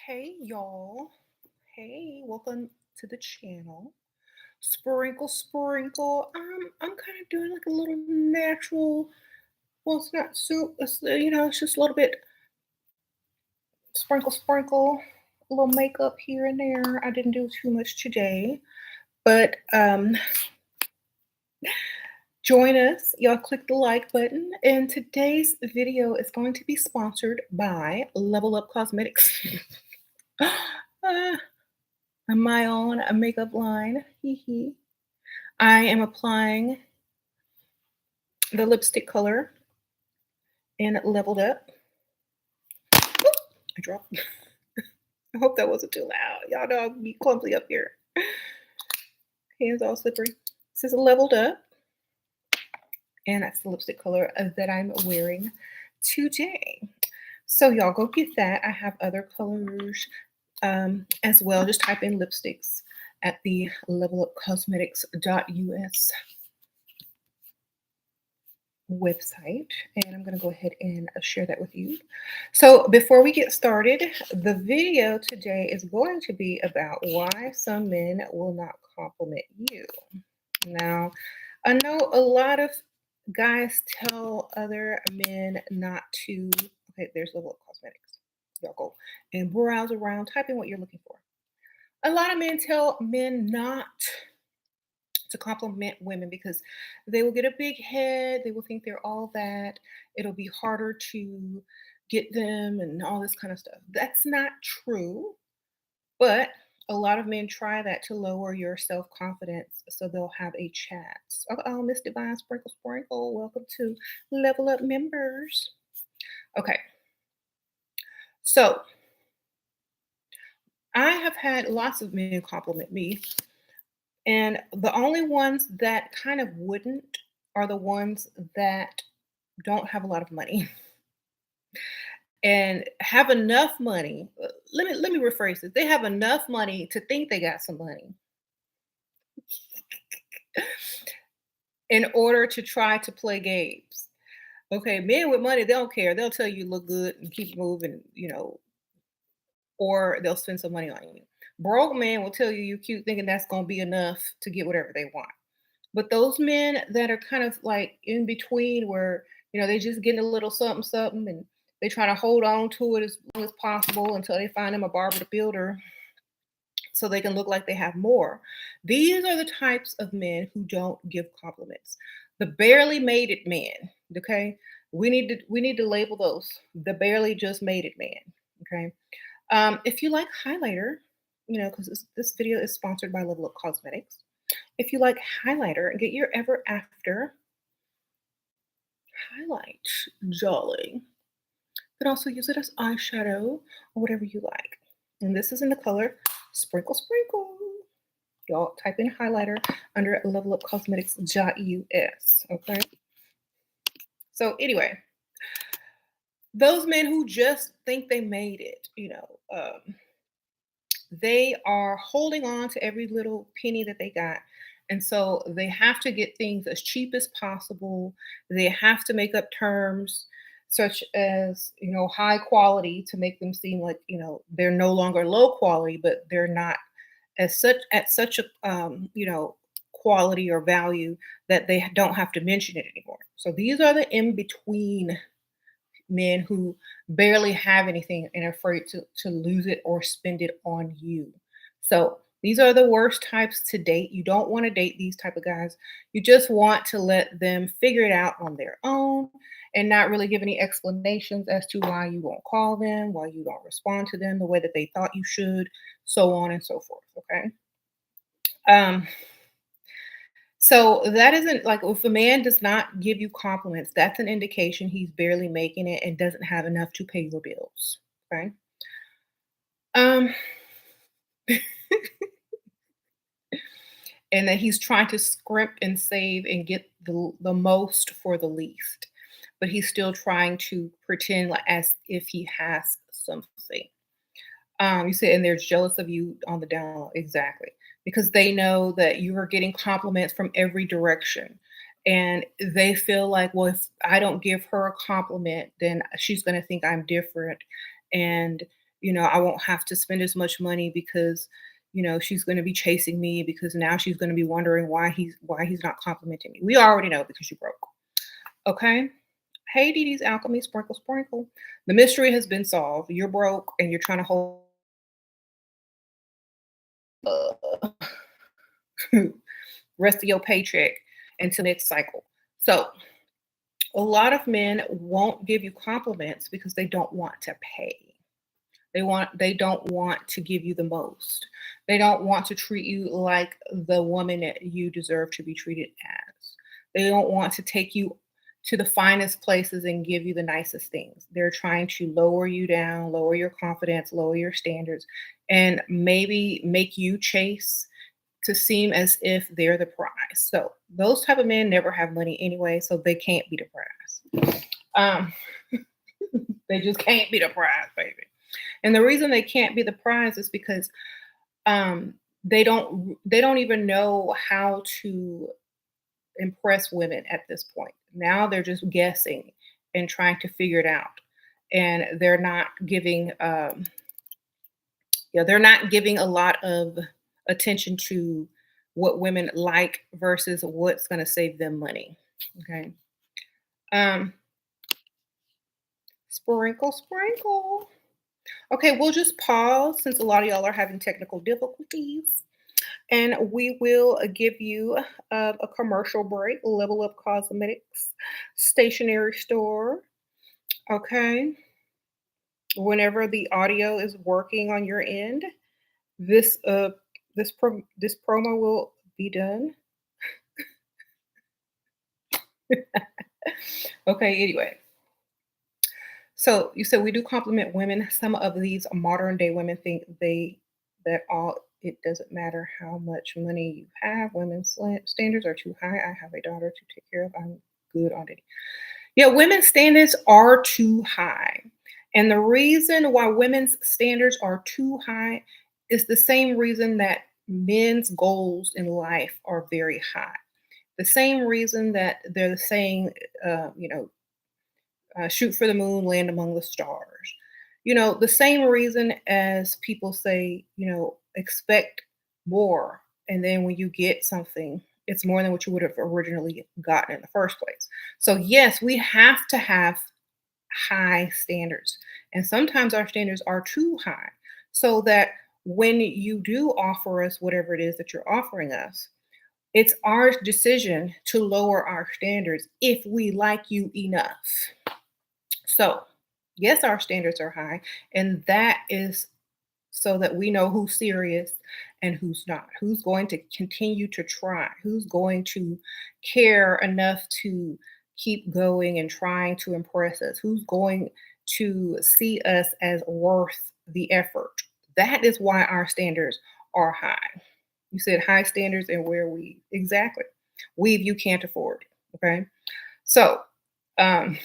Hey y'all. Hey, welcome to the channel. Sprinkle, sprinkle. I'm kind of doing like a little natural. Well, it's not soup. It's just a little bit sprinkle, sprinkle, a little makeup here and there. I didn't do too much today, but join us. Y'all click the like button, and today's video is going to be sponsored by Level Up Cosmetics. uh, my own makeup line. Hee hee. I am applying the lipstick color in Leveled Up. I dropped. I hope that wasn't too loud. Y'all know I'll be clumsy up here. Hands all slippery. This is Leveled Up, and that's the lipstick color that I'm wearing today. So y'all go get that. I have other colors as well. Just type in lipsticks at the levelupcosmetics.us website, and I'm going to go ahead and share that with you. So before we get started, the video today is going to be about why some men will not compliment you. Now, I know a lot of guys tell other men not to. Okay, there's Level Up Cosmetics. Y'all go and browse around, type in what you're looking for. A lot of men tell men not to compliment women because they will get a big head. They will think they're all that. It'll be harder to get them and all this kind of stuff. That's not true, but a lot of men try that to lower your self confidence so they'll have a chat. Oh, Miss Divine Sprinkle Sprinkle, welcome to Level Up members. Okay, so I have had lots of men compliment me. And the only ones that kind of wouldn't are the ones that don't have a lot of money and have enough money. Let me rephrase this. They have enough money to think they got some money in order to try to play games. Okay, men with money, they don't care. They'll tell you look good and keep moving, or they'll spend some money on you. Broke man will tell you you're cute, thinking that's gonna be enough to get whatever they want. But those men that are kind of like in between where, they just getting a little something, something, and they try to hold on to it as long as possible until they find them a barber to builder so they can look like they have more. These are the types of men who don't give compliments. The barely made it man, okay? We need to label those the barely just made it man, okay? If you like highlighter, because this video is sponsored by Level Up Cosmetics. If you like highlighter, get your Ever After highlight, darling. You can also use it as eyeshadow or whatever you like. And this is in the color Sprinkle Sprinkle. Y'all type in highlighter under levelupcosmetics.us. Okay. So anyway, those men who just think they made it, they are holding on to every little penny that they got. And so they have to get things as cheap as possible. They have to make up terms such as, high quality to make them seem like, they're no longer low quality, but they're not as such at such a quality or value that they don't have to mention it anymore. So these are the in between men who barely have anything and are afraid to lose it or spend it on you. So these are the worst types to date. You don't want to date these type of guys. You just want to let them figure it out on their own and not really give any explanations as to why you won't call them, why you don't respond to them the way that they thought you should, so on and so forth. Okay. Um, so that isn't like if a man does not give you compliments, that's an indication he's barely making it and doesn't have enough to pay your bills. Okay. Um, and that he's trying to scrimp and save and get the most for the least. But he's still trying to pretend like as if he has something. You said, and they're jealous of you on the down low. Exactly. Because they know that you are getting compliments from every direction. And they feel like, well, if I don't give her a compliment, then she's going to think I'm different. And, I won't have to spend as much money because, she's going to be chasing me because now she's going to be wondering why he's not complimenting me. We already know because you broke. Okay. Hey, Dee Dee's Alchemy, sprinkle, sprinkle. The mystery has been solved. You're broke and you're trying to hold uh, rest of your paycheck until next cycle. So a lot of men won't give you compliments because they don't want to pay. They don't want to give you the most. They don't want to treat you like the woman that you deserve to be treated as. They don't want to take you to the finest places and give you the nicest things. They're trying to lower you down, lower your confidence, lower your standards, and maybe make you chase to seem as if they're the prize. So those type of men never have money anyway, so they can't be the prize. Um, they just can't be the prize, baby. And the reason they can't be the prize is because they don't even know how to impress women at this point. Now they're just guessing and trying to figure it out, and they're not giving yeah, they're not giving a lot of attention to what women like versus what's going to save them money. Okay. Um, sprinkle, sprinkle. Okay, we'll just pause since a lot of y'all are having technical difficulties. And we will give you a commercial break. Level Up Cosmetics, stationery store. Okay. Whenever the audio is working on your end, this this promo will be done. Okay. Anyway, so you said we do compliment women. Some of these modern day women think that all it doesn't matter how much money you have. Women's standards are too high. I have a daughter to take care of. I'm good on it. Yeah, women's standards are too high. And the reason why women's standards are too high is the same reason that men's goals in life are very high. The same reason that they're saying, shoot for the moon, land among the stars. The same reason as people say, expect more. And then when you get something, it's more than what you would have originally gotten in the first place. So, yes, we have to have high standards. And sometimes our standards are too high. So that when you do offer us whatever it is that you're offering us, it's our decision to lower our standards if we like you enough. So, yes, our standards are high, and that is so that we know who's serious and who's not, who's going to continue to try, who's going to care enough to keep going and trying to impress us, who's going to see us as worth the effort. That is why our standards are high. You said high standards and where we exactly weave you can't afford. Okay. So, um,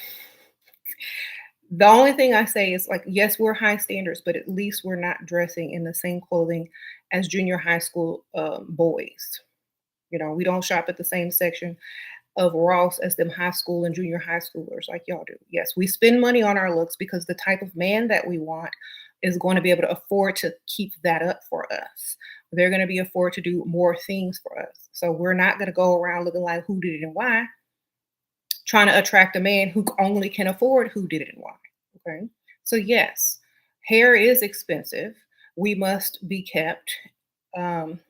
the only thing I say is like, yes, we're high standards, but at least we're not dressing in the same clothing as junior high school boys. We don't shop at the same section of Ross as them high school and junior high schoolers like y'all do. Yes, we spend money on our looks because the type of man that we want is going to be able to afford to keep that up for us. They're going to be afford to do more things for us. So we're not going to go around looking like who did it and why, trying to attract a man who only can afford who did it and why. Okay. So, yes, hair is expensive. We must be kept. Um,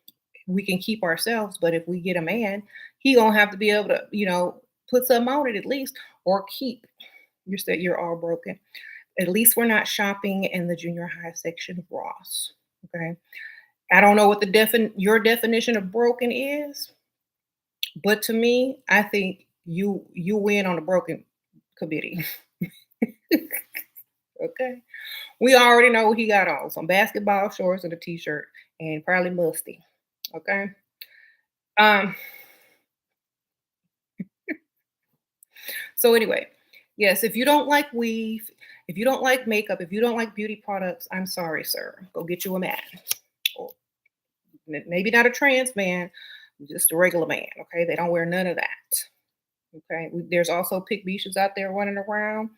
we can keep ourselves, but if we get a man, he gonna have to be able to, put something on it at least, or keep. You said you're all broken. At least we're not shopping in the junior high section of Ross. Okay. I don't know what your definition of broken is, but to me, I think you win on the broken committee. Okay. We already know what he got on. Some basketball shorts and a t-shirt and probably musty. Okay. Um, so anyway, yes, if you don't like weave, if you don't like makeup, if you don't like beauty products, I'm sorry, sir. Go get you a man. Or maybe not a trans man, just a regular man. Okay. They don't wear none of that. Okay. There's also pick beaches out there running around.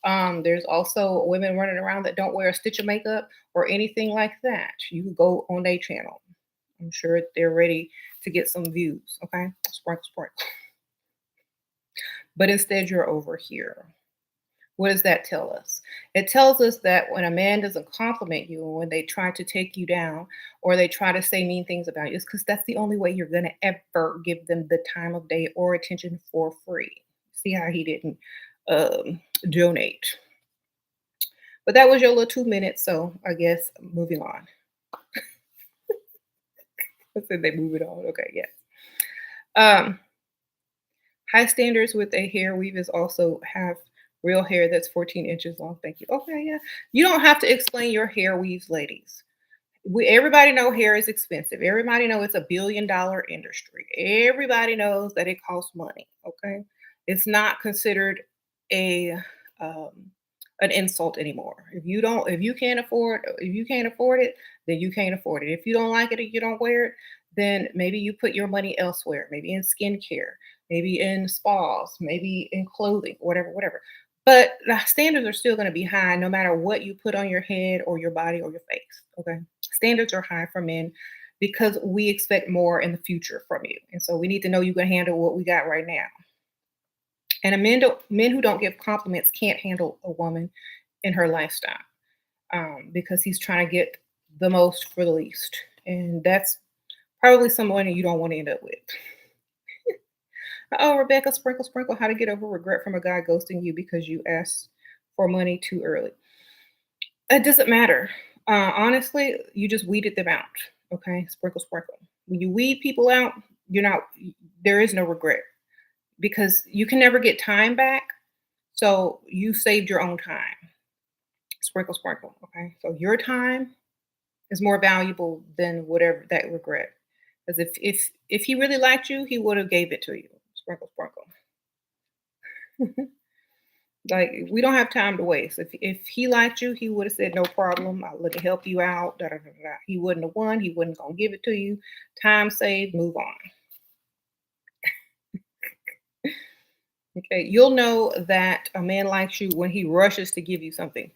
There's also women running around that don't wear a stitch of makeup or anything like that. You can go on their channel. I'm sure they're ready to get some views. Okay, sprinkle, sprinkle. But instead, you're over here. What does that tell us? It tells us that when a man doesn't compliment you, or when they try to take you down, or they try to say mean things about you, it's because that's the only way you're going to ever give them the time of day or attention for free. See how he didn't donate. But that was your little 2 minutes. So I guess moving on. I said they move it on. Okay, yes. Um, High standards with a hair weave is also have real hair that's 14 inches long. Thank you. Okay, yeah. You don't have to explain your hair weaves, ladies. Everybody know hair is expensive. Everybody know it's a billion-dollar industry. Everybody knows that it costs money. Okay, it's not considered a um, an insult anymore. If you can't afford it, then you can't afford it. If you don't like it or you don't wear it, then maybe you put your money elsewhere. Maybe in skincare, maybe in spas, maybe in clothing, whatever, whatever. But the standards are still going to be high no matter what you put on your head or your body or your face. Okay. Standards are high for men because we expect more in the future from you. And so we need to know you can handle what we got right now. And men who don't give compliments can't handle a woman in her lifestyle because he's trying to get the most for the least. And that's probably someone that you don't want to end up with. Oh, Rebecca, sprinkle, sprinkle, how to get over regret from a guy ghosting you because you asked for money too early. It doesn't matter. Honestly, you just weeded them out. Okay, sprinkle, sprinkle. When you weed people out, you're not. There is no regret because you can never get time back. So you saved your own time. Sprinkle, sprinkle. Okay, so your time is more valuable than whatever that regret. Because if he really liked you, he would have gave it to you. Sprinkle, sprinkle. Like we don't have time to waste. If he liked you, he would have said no problem. I'll look to help you out. Da, da, da, da. He wouldn't have won. He wasn't gonna give it to you. Time saved. Move on. Okay, you'll know that a man likes you when he rushes to give you something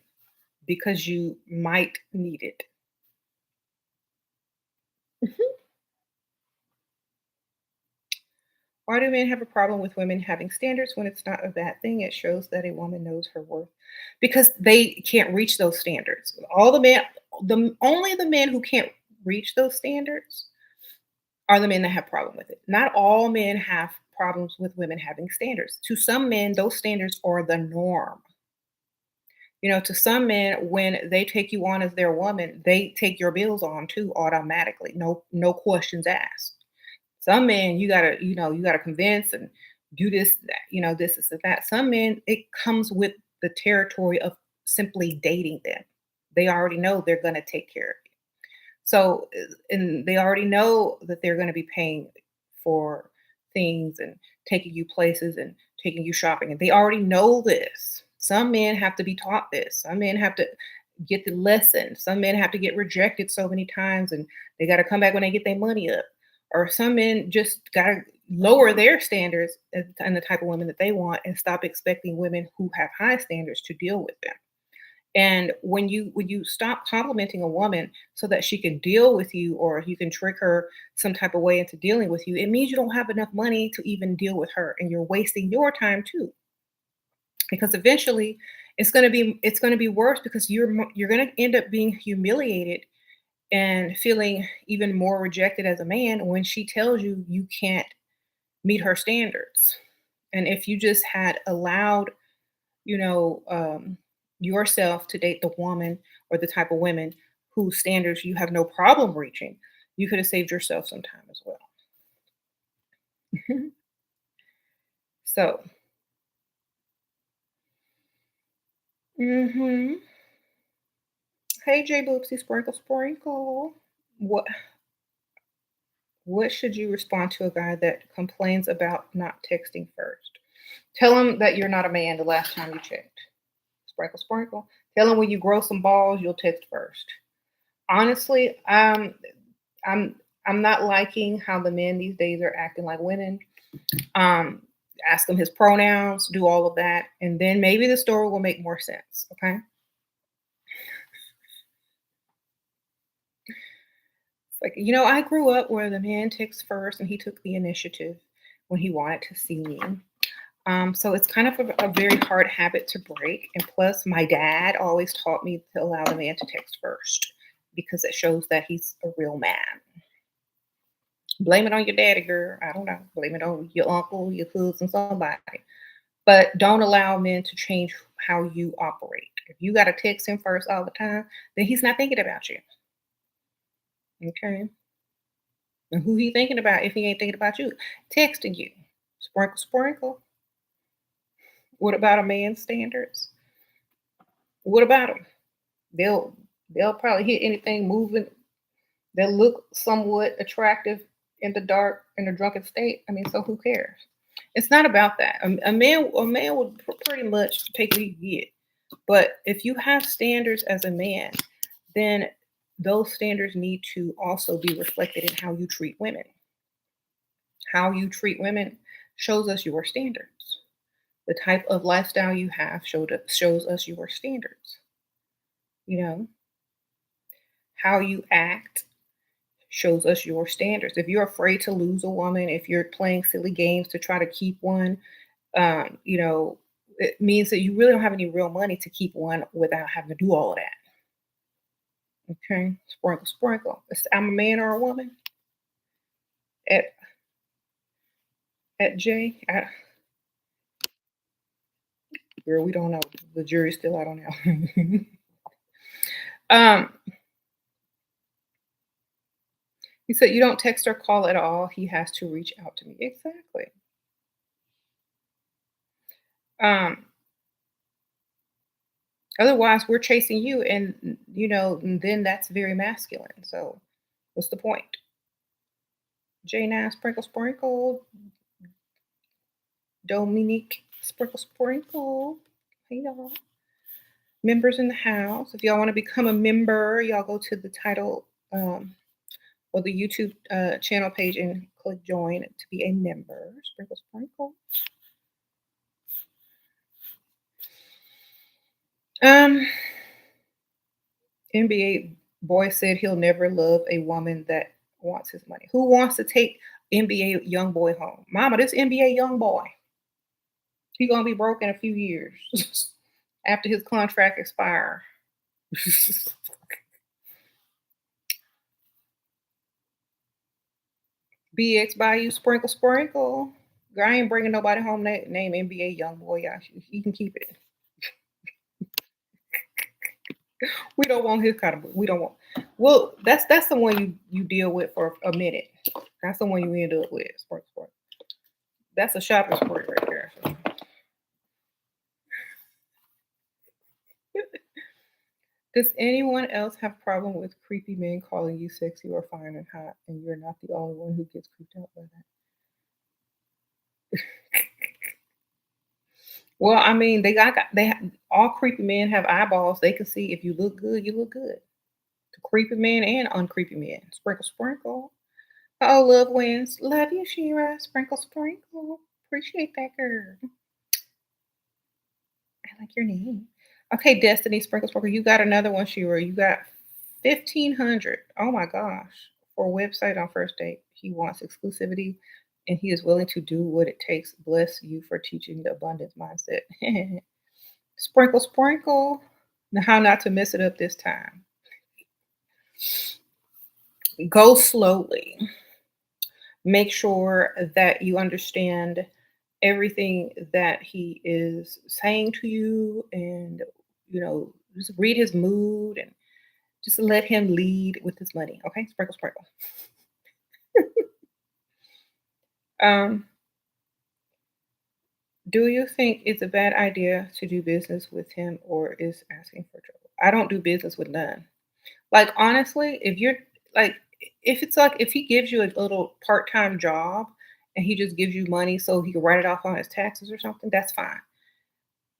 because you might need it. Why do men have a problem with women having standards when it's not a bad thing? It shows that a woman knows her worth because they can't reach those standards. All the men, the only the men who can't reach those standards are the men that have problem with it. Not all men have problems with women having standards. To some men, those standards are the norm. To some men, when they take you on as their woman, they take your bills on too automatically. No questions asked. Some men you gotta convince and do this, that, this and that. Some men, it comes with the territory of simply dating them. They already know they're gonna take care of you. So, and they already know that they're gonna be paying for things and taking you places and taking you shopping. And they already know this. Some men have to be taught this. Some men have to get the lesson. Some men have to get rejected so many times and they got to come back when they get their money up. Or some men just got to lower their standards and the type of women that they want and stop expecting women who have high standards to deal with them. And when you stop complimenting a woman so that she can deal with you or you can trick her some type of way into dealing with you, it means you don't have enough money to even deal with her and you're wasting your time too. Because eventually it's going to be worse because you're going to end up being humiliated and feeling even more rejected as a man when she tells you you can't meet her standards. And if you just had allowed, you know, um, yourself to date the woman or the type of women whose standards you have no problem reaching, you could have saved yourself some time as well. So, hmm hey J Boopsy Sprinkle Sprinkle. What what should you respond to a guy that complains about not texting first? Tell him that you're not a man the last time you checked. Sprinkle, sprinkle. Tell him when you grow some balls, you'll text first. Honestly, I'm not liking how the men these days are acting like women. Um, Ask him his pronouns, do all of that, and then maybe the story will make more sense. Okay. Like, I grew up where the man takes first and he took the initiative when he wanted to see me. So it's kind of a very hard habit to break. And plus, my dad always taught me to allow the man to text first because it shows that he's a real man. Blame it on your daddy, girl. I don't know. Blame it on your uncle, your cousin, somebody. But don't allow men to change how you operate. If you got to text him first all the time, then he's not thinking about you. Okay. And who he thinking about if he ain't thinking about you? Texting you. Sprinkle, sprinkle. What about a man's standards? What about them? They'll they'll probably hit anything moving that look somewhat attractive in the dark in a drunken state. I mean, so who cares? It's not about that. A man will pretty much take what you get. But if you have standards as a man, then those standards need to also be reflected in how you treat women. How you treat women shows us your standards. The type of lifestyle you have shows us your standards. You know, how you act shows us your standards. If you're afraid to lose a woman, if you're playing silly games to try to keep one, um, you know, it means that you really don't have any real money to keep one without having to do all of that. Okay, sprinkle, sprinkle. I'm a man or a woman at J. Girl, we don't know. The jury's still out on that. um, he said, "You don't text or call at all. He has to reach out to me." Exactly. Um, Otherwise, we're chasing you, and and then that's very masculine. So, what's the point? J9 sprinkle sprinkle, Dominique sprinkle sprinkle. Hey y'all, members in the house. If y'all want to become a member, y'all go to the title or the YouTube channel page and click join to be a member. Sprinkle sprinkle. Um, NBA boy said he'll never love a woman that wants his money. Who wants to take NBA young boy home? Mama, this NBA young boy, he gonna be broke in a few years after his contract expire. BX Bayou sprinkle sprinkle. Girl, I ain't bringing nobody home that name NBA young boy. Y'all, he can keep it. We don't want his kind of. We don't want. Well, that's the one you deal with for a minute. That's the one you end up with. Sprinkle sprinkle. That's a shopping spree right there. Does anyone else have problem with creepy men calling you sexy or fine and hot, and you're not the only one who gets creeped out by that? Well, I mean, all creepy men have eyeballs. They can see if you look good, you look good. To creepy men and uncreepy men. Sprinkle, sprinkle. Oh, love wins. Love you, Shira. Sprinkle, sprinkle. Appreciate that, girl. I like your name. Okay, Destiny, sprinkle, sprinkle. You got another one, Shira. You got 1,500. Oh my gosh. For a website on first date. He wants exclusivity and he is willing to do what it takes. Bless you for teaching the abundance mindset. Sprinkle, sprinkle. Now, how not to mess it up this time. Go slowly. Make sure that you understand everything that he is saying to you and just read his mood and just let him lead with his money. Okay, sprinkle, sprinkle. um do you think it's a bad idea to do business with him or is asking for trouble? I don't do business with none. Like, honestly, if you're like, if it's like, if he gives you a little part time job and he just gives you money so he can write it off on his taxes or something, that's fine.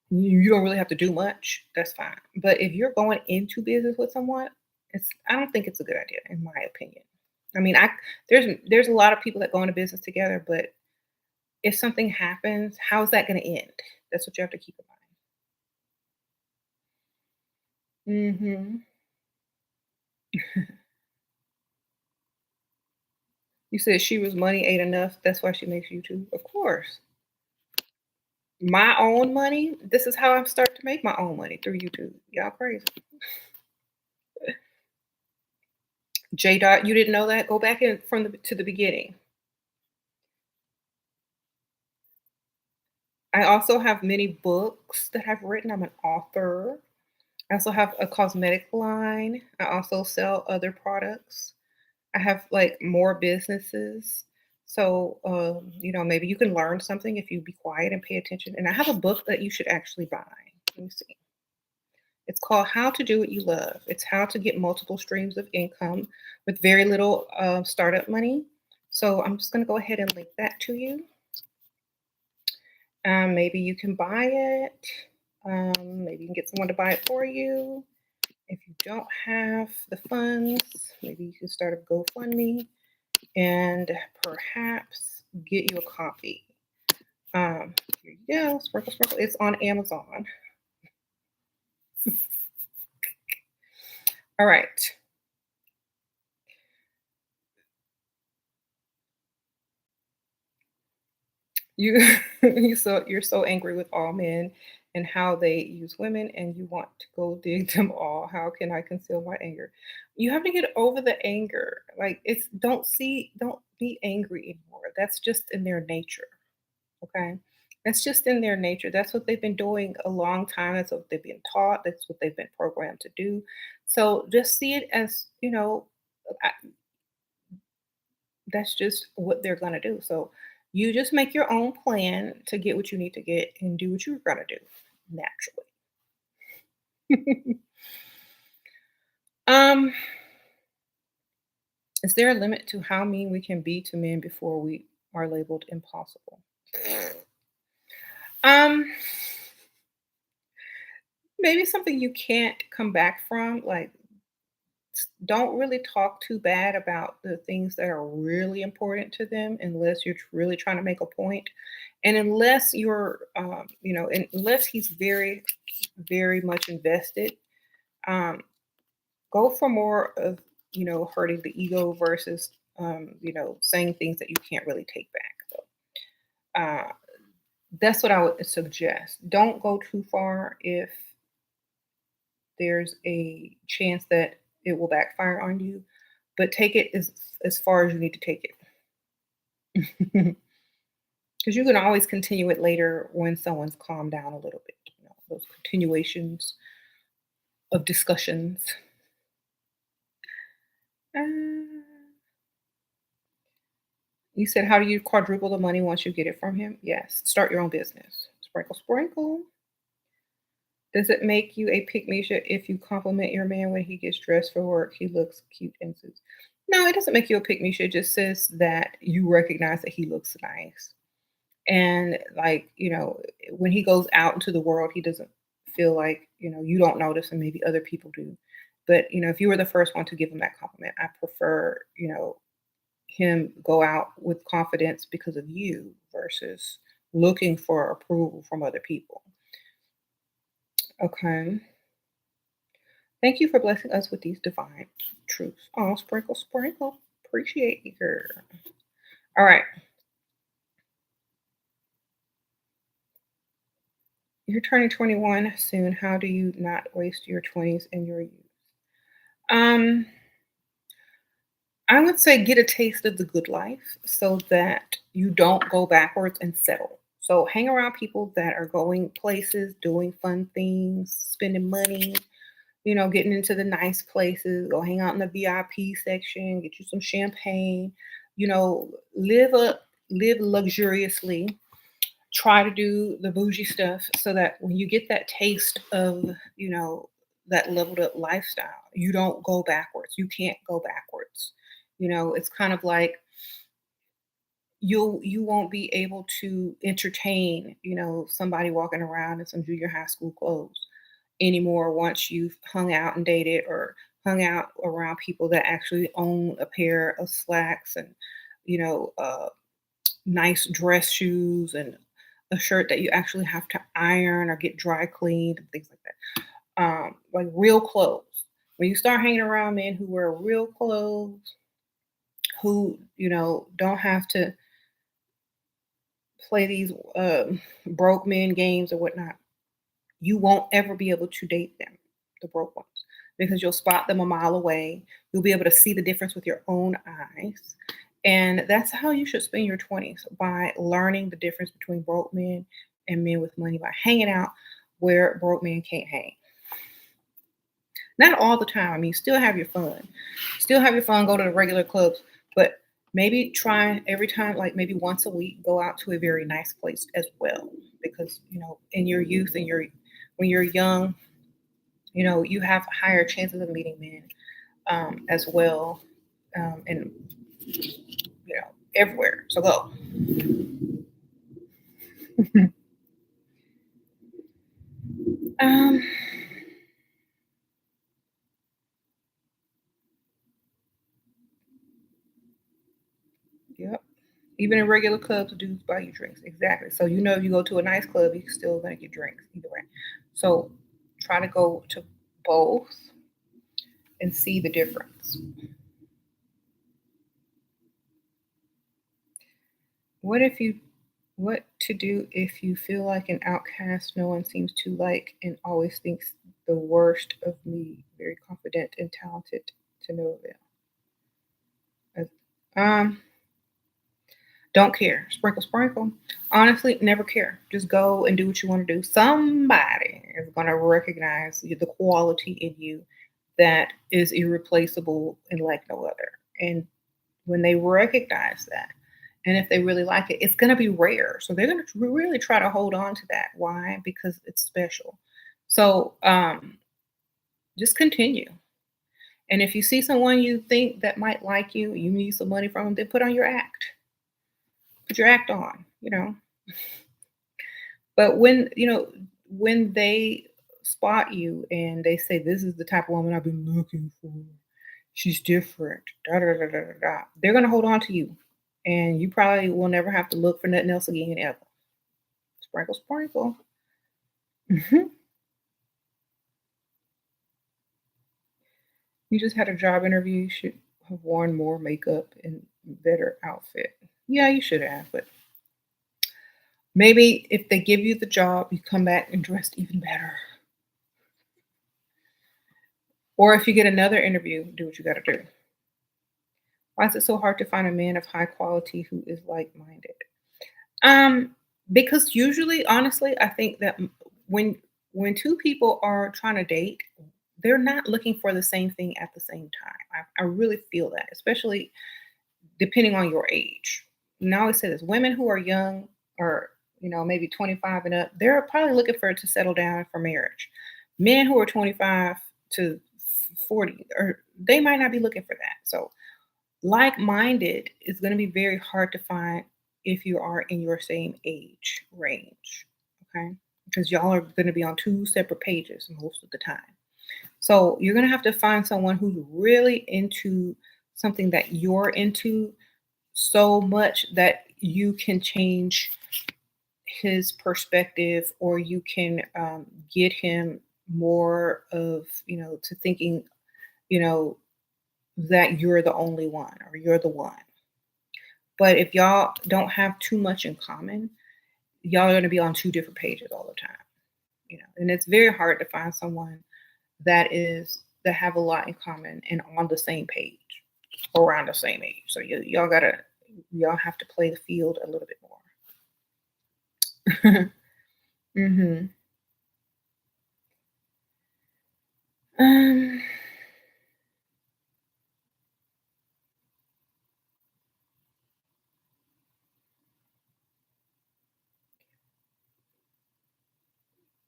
You don't really have to do much. That's fine. But if you're going into business with someone, I don't think it's a good idea, in my opinion. I mean, there's a lot of people that go into business together, but if something happens, how is that going to end? That's what you have to keep in mind. You said she was money ain't enough. That's why she makes YouTube. Of course. My own money. This is how I start to make my own money through YouTube. Y'all crazy. J dot, you didn't know that? Go back in from the to the beginning. I also have many books that I've written. I'm an author. I also have a cosmetic line. I also sell other products. I have like more businesses. So, maybe you can learn something if you be quiet and pay attention. And I have a book that you should actually buy. Let me see. It's called How to Do What You Love. It's how to get multiple streams of income with very little startup money. So I'm just going to go ahead and link that to you. Maybe you can buy it. Maybe you can get someone to buy it for you. If you don't have the funds, maybe you can start a GoFundMe and perhaps get you a copy. Here you go, Sprinkle Sprinkle. It's on Amazon. All right. You you're so angry with all men and how they use women and you want to go dig them all. How can I conceal my anger? You have to get over the anger. Like it's don't be angry anymore. That's just in their nature. Okay. That's just in their nature. That's what they've been doing a long time. That's what they've been taught. That's what they've been programmed to do. So just see it as, that's just what they're going to do. So you just make your own plan to get what you need to get and do what you're going to do naturally. um, is there a limit to how mean we can be to men before we are labeled impossible? Um, maybe something you can't come back from. Like, don't really talk too bad about the things that are really important to them unless you're really trying to make a point. And unless unless he's very, very much invested, um, go for more of, hurting the ego versus, saying things that you can't really take back. So, that's what I would suggest. Don't go too far if there's a chance that it will backfire on you, but take it as far as you need to take it. Because you can always continue it later when someone's calmed down a little bit. Those continuations of discussions. Uh, you said, how do you quadruple the money once you get it from him? Yes, start your own business. Sprinkle, sprinkle. Does it make you a pick me if you compliment your man when he gets dressed for work? He looks cute in suits. No, it doesn't make you a pick me. It just says that you recognize that he looks nice. And like, when he goes out into the world, he doesn't feel like, you don't notice and maybe other people do. But, if you were the first one to give him that compliment, I prefer, him go out with confidence because of you versus looking for approval from other people. Okay. Thank you for blessing us with these divine truths. Oh, sprinkle, sprinkle. Appreciate you, girl. All right. You're turning 21 soon. How do you not waste your 20s and your youth? Um, I would say get a taste of the good life so that you don't go backwards and settle. So hang around people that are going places, doing fun things, spending money, getting into the nice places, go hang out in the VIP section, get you some champagne, live luxuriously, try to do the bougie stuff so that when you get that taste of, that leveled up lifestyle, you don't go backwards. You can't go backwards. It's kind of like you won't be able to entertain, somebody walking around in some junior high school clothes anymore once you've hung out and dated or hung out around people that actually own a pair of slacks and, you know, uh, nice dress shoes and a shirt that you actually have to iron or get dry cleaned and things like that. Like real clothes. When you start hanging around men who wear real clothes, who don't have to play these broke men games or whatnot, you won't ever be able to date them, the broke ones, because you'll spot them a mile away. You'll be able to see the difference with your own eyes. And that's how you should spend your 20s, by learning the difference between broke men and men with money, by hanging out where broke men can't hang. Not all the time. I mean, still have your fun. Still have your fun, go to the regular clubs, but maybe try every time, like maybe once a week, go out to a very nice place as well. Because, in your youth and when you're young, you have higher chances of meeting men as well. And, everywhere. So go. um, yep. Even in regular clubs, dudes buy you drinks. Exactly. So if you go to a nice club, you're still gonna get drinks either way. So try to go to both and see the difference. What if you what to do if you feel like an outcast no one seems to like and always thinks the worst of me, very confident and talented to no avail. Um Don't care. Sprinkle, sprinkle. Honestly, never care. Just go and do what you want to do. Somebody is going to recognize the quality in you that is irreplaceable and like no other. And when they recognize that, and if they really like it, it's going to be rare. So they're going to really try to hold on to that. Why? Because it's special. So just continue. And if you see someone you think that might like you, you need some money from them, then put on your act. Put your act on. But when they spot you and they say, "This is the type of woman I've been looking for. She's different." Da da da da da da. They're gonna hold on to you, and you probably will never have to look for nothing else again ever. Sprinkle, sprinkle. Mhm. You just had a job interview. You should have worn more makeup and better outfit. Yeah, you should have, but maybe if they give you the job, you come back and dressed even better. Or if you get another interview, do what you got to do. Why is it so hard to find a man of high quality who is like-minded? Um, because usually, honestly, I think that when when two people are trying to date, they're not looking for the same thing at the same time. I really feel that, especially depending on your age. And I always say this: women who are young, or maybe 25 and up, they're probably looking for to settle down for marriage. Men who are 25 to 40, or they might not be looking for that. So like-minded is going to be very hard to find if you are in your same age range, okay? Because y'all are going to be on two separate pages most of the time. So you're going to have to find someone who's really into something that you're into so much that you can change his perspective, or you can get him more of, to thinking, you know, that you're the only one or you're the one. But if y'all don't have too much in common, y'all are going to be on two different pages all the time. And it's very hard to find someone that have a lot in common and on the same page, around the same age. So y'all have to play the field a little bit more. hmm Um,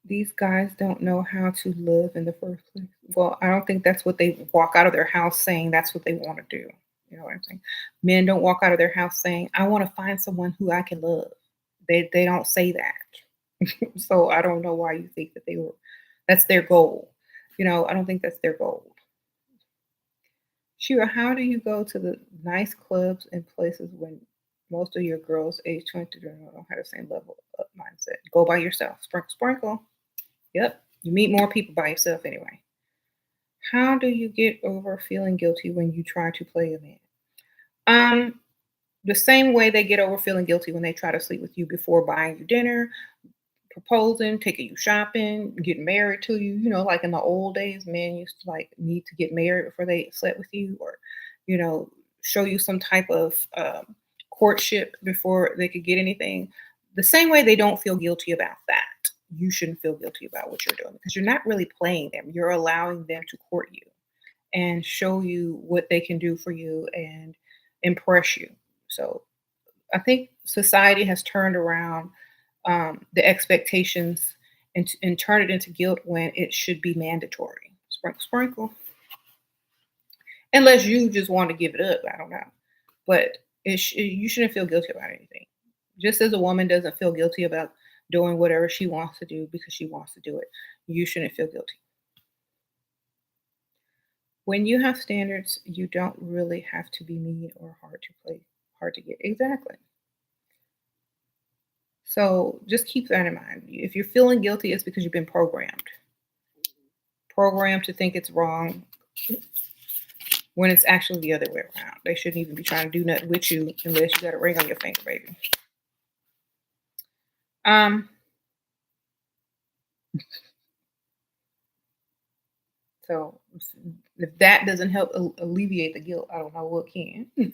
these guys don't know how to live in the first place. Well, I don't think that's what they walk out of their house saying that's what they want to do. You know what I'm saying? Men don't walk out of their house saying, "I want to find someone who I can love." They don't say that. So I don't know why you think that that's their goal. I don't think that's their goal. Shira, how do you go to the nice clubs and places when Most of your girls age 20 don't have the same level of mindset. Go by yourself. Sprinkle, sprinkle. Yep. You meet more people by yourself anyway. How do you get over feeling guilty when you try to play a man? Um, the same way they get over feeling guilty when they try to sleep with you before buying you dinner, proposing, taking you shopping, getting married to you. Like in the old days, men used to like need to get married before they slept with you, or you know, show you some type of courtship before they could get anything. The same way they don't feel guilty about that. You shouldn't feel guilty about what you're doing because you're not really playing them. You're allowing them to court you and show you what they can do for you and impress you. So I think society has turned around the expectations and turn it into guilt when it should be mandatory. Sprinkle, sprinkle. Unless you just want to give it up, I don't know. But you shouldn't feel guilty about anything. Just as a woman doesn't feel guilty about doing whatever she wants to do because she wants to do it, you shouldn't feel guilty. When you have standards, you don't really have to be mean or hard to get. Exactly. So just keep that in mind. If you're feeling guilty, it's because you've been programmed to think it's wrong when it's actually the other way around. They shouldn't even be trying to do nothing with you unless you got a ring on your finger, baby. Um, so if that doesn't help alleviate the guilt, I don't know what can. Hmm.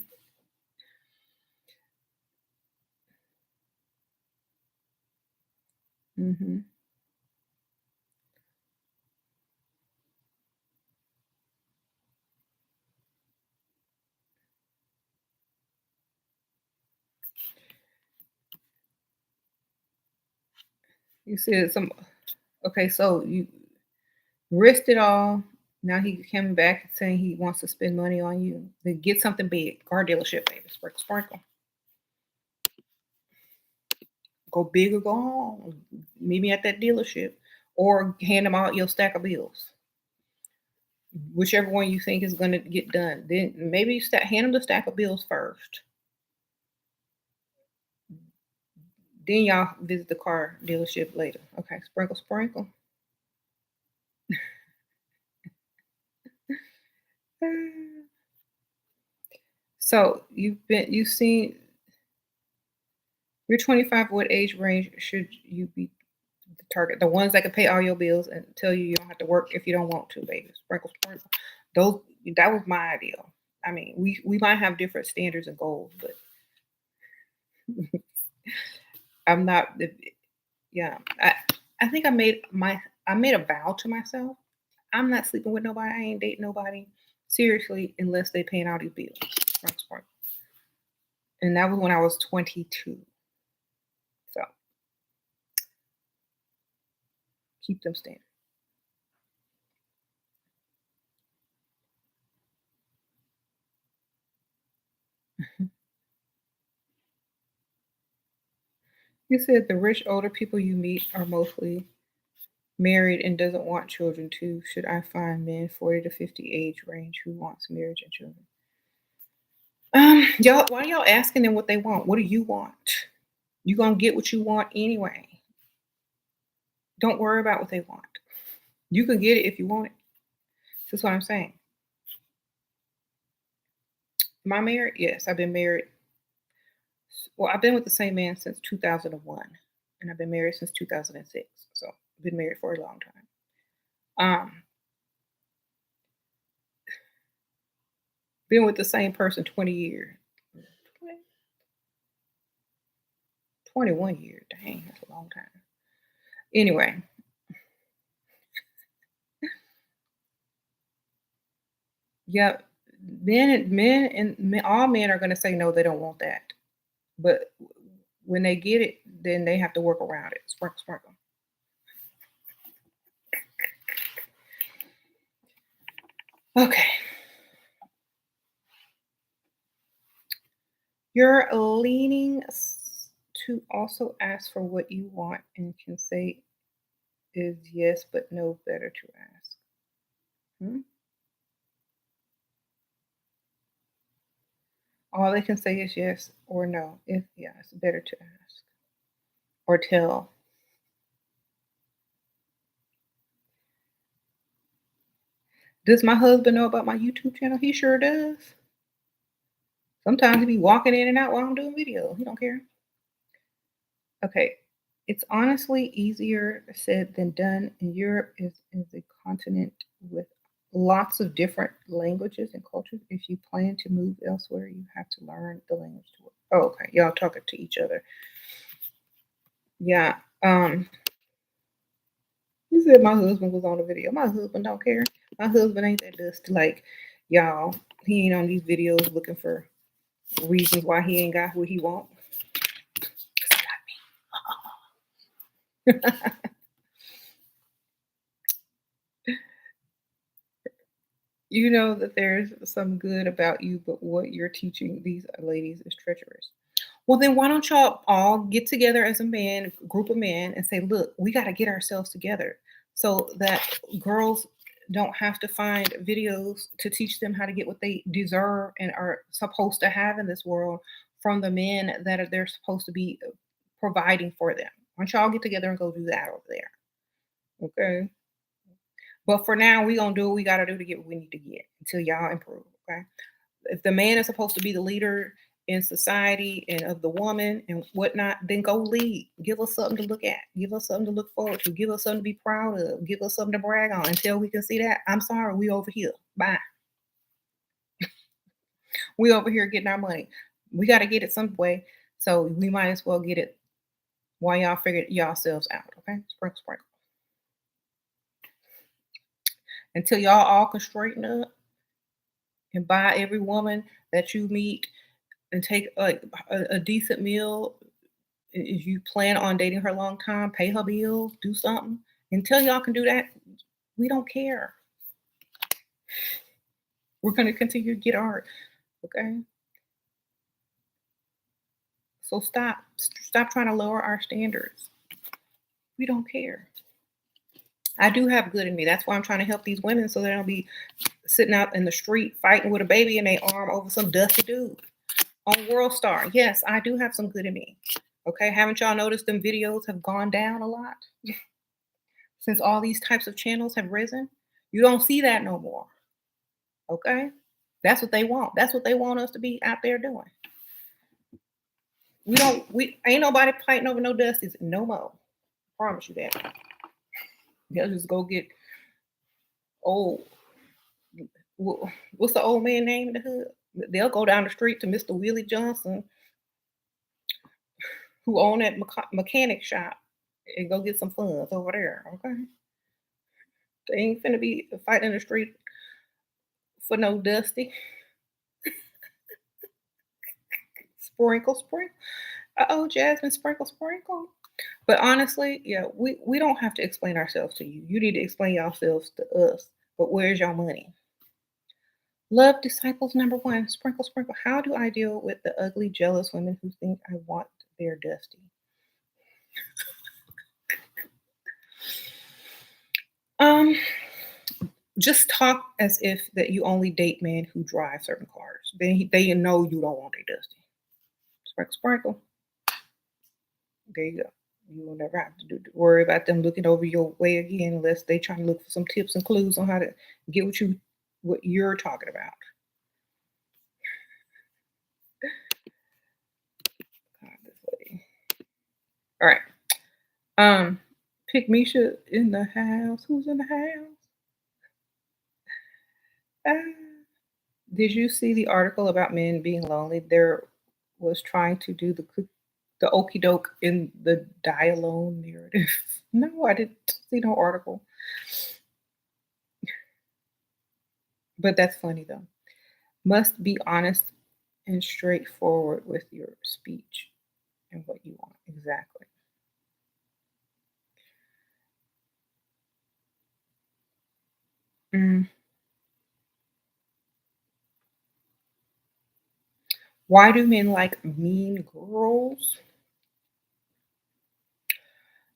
You said some. Okay, so you risked it all. Now he coming back and saying he wants to spend money on you. Then get something big. Car dealership, baby. Sprinkle, sprinkle. Go big or go home. Meet me at that dealership, or hand them out your stack of bills. Whichever one you think is going to get done. Then maybe hand them the stack of bills first. Then y'all visit the car dealership later. Okay, sprinkle, sprinkle. So you've seen you're 25. What age range should you be the target? The ones that can pay all your bills and tell you don't have to work if you don't want to, baby. Sprinkle, sprinkle. Those that was my ideal. I mean, we might have different standards and goals, but I'm not. Yeah, I think I made a vow to myself. I'm not sleeping with nobody. I ain't dating nobody seriously unless they paying all these bills. Sprinkle, sprinkle. And that was when I was 22. So keep them standing. You said the rich older people you meet are mostly married and doesn't want children too. Should I find men 40 to 50 age range who wants marriage and children? Y'all, why are y'all asking them what they want? What do you want? You gonna get what you want anyway. Don't worry about what they want. You can get it if you want it. That's what I'm saying. Am I married? Yes, I've been married. Well, I've been with the same man since 2001, and I've been married since 2006. So I've been married for a long time. Um, been with the same person 20 years. 21 years. Dang, that's a long time. Anyway, yeah, all men are going to say no, they don't want that. But when they get it, then they have to work around it. Sprinkle, sprinkle. Okay. You're leaning to also ask for what you want and can say is yes, but no better to ask. Hmm? All they can say is yes or no. If yeah, it's better to ask or tell. Does my husband know about my YouTube channel? He sure does. Sometimes he be walking in and out while I'm doing videos. He don't care. Okay. It's honestly easier said than done. And Europe is a continent with lots of different languages and cultures. If you plan to move elsewhere, you have to learn the language to work. Oh, okay. Y'all talking to each other. Yeah. You said my husband was on the video. My husband don't care. My husband ain't that dusty like y'all. He ain't on these videos looking for reasons why he ain't got what he want. You know that there's some good about you, but what you're teaching these ladies is treacherous. Well, then why don't y'all all get together as a man, group of men, and say, look, we got to get ourselves together so that girls don't have to find videos to teach them how to get what they deserve and are supposed to have in this world from the men that are they're supposed to be providing for them. Why don't y'all get together and go do that over there? Okay. But for now, we gonna do what we gotta do to get what we need to get until y'all improve. Okay. If the man is supposed to be the leader in society and of the woman and whatnot, then go lead. Give us something to look at. Give us something to look forward to. Give us something to be proud of. Give us something to brag on. Until we can see that, I'm sorry, we over here. Bye. We over here getting our money. We got to get it some way. So we might as well get it while y'all figure yourselves out. Okay. Sprinkle, sprinkle. Until y'all all can straighten up and buy every woman that you meet and take like a decent meal. If you plan on dating her a long time, pay her bills, do something. Until y'all can do that, we don't care. We're gonna continue to get art. Okay. So stop trying to lower our standards. We don't care. I do have good in me. That's why I'm trying to help these women so they don't be sitting out in the street fighting with a baby in their arm over some dusty dude. On World Star, yes, I do have some good in me. Okay, haven't y'all noticed them videos have gone down a lot since all these types of channels have risen? You don't see that no more. Okay, that's what they want. That's what they want us to be out there doing. We don't. We ain't nobody fighting over no dusties no more. Promise you that. They'll just go get old. What's the old man name in the hood? They'll go down the street to Mr. Willie Johnson, who own that mechanic shop, and go get some funds over there. Okay, they ain't finna be fighting in the street for no dusty. Sprinkle, sprinkle. Oh, Jasmine, sprinkle, sprinkle. But honestly, yeah, we don't have to explain ourselves to you. You need to explain yourselves to us. But where's your money? Love disciples number one. Sprinkle, sprinkle. How do I deal with the ugly, jealous women who think I want their dusty? Um, just talk as if that you only date men who drive certain cars. They know you don't want their dusty. Sprinkle, sprinkle. There you go. You will never have to worry about them looking over your way again unless they trying to look for some tips and clues on how to get what you're talking about. God, this lady. All right. Pick Misha in the house. Who's in the house? Ah. Did you see the article about men being lonely? There was trying to do the okey doke in the die alone narrative. No, I didn't see no article. But that's funny though. Must be honest and straightforward with your speech and what you want. Exactly. Mm. Why do men like mean girls?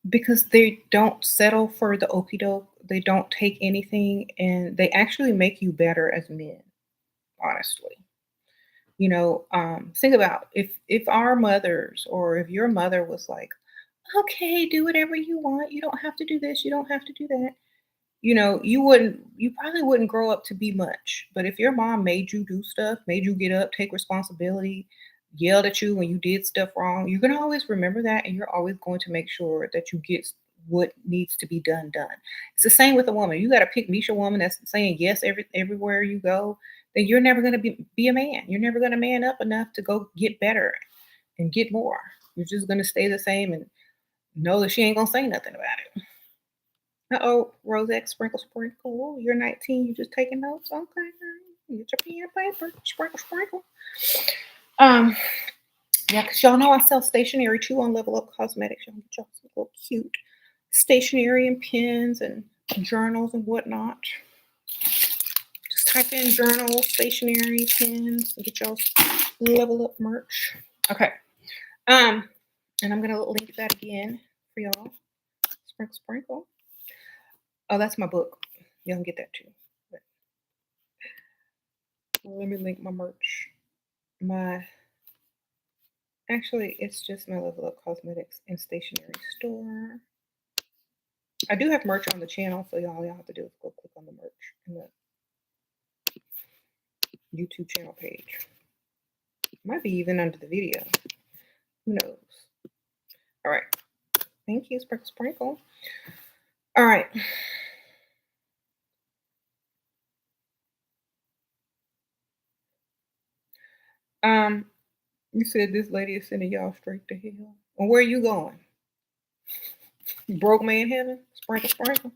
Because they don't settle for the okey doke. They don't take anything and they actually make you better as men, honestly. Think about if our mothers or if your mother was like, okay, do whatever you want. You don't have to do this. You don't have to do that. You probably wouldn't grow up to be much. But if your mom made you do stuff, made you get up, take responsibility, yelled at you when you did stuff wrong, you're going to always remember that and you're always going to make sure that you get what needs to be done. It's the same with a woman. You got to pick Misha woman that's saying yes everywhere you go, then you're never going to be a man. You're never going to man up enough to go get better and get more. You're just going to stay the same and know that she ain't going to say nothing about it. Uh-oh, Rosette Sprinkle Sprinkle. You're 19, you just taking notes? Okay. Get your pen and paper. Sprinkle Sprinkle. Um, yeah, because y'all know I sell stationery too on Level Up Cosmetics. Y'all get y'all some little cute stationery and pens and journals and whatnot. Just type in journals, stationery, pens, and get y'all Level Up merch. Okay. Um, and I'm gonna link that again for y'all. Sprinkle Sprinkle. Oh, that's my book. Y'all can get that too. But let me link my merch. My Actually, it's just my Level Up Cosmetics and Stationery store. I do have merch on the channel, so y'all have to do is go click on the merch in the YouTube channel page. Might be even under the video. Who knows? All right. Thank you, Sprinkle Sprinkle. All right. Um, you said this lady is sending y'all straight to hell. Well, where are you going? Broke man heaven? Sprinkle Sprinkle.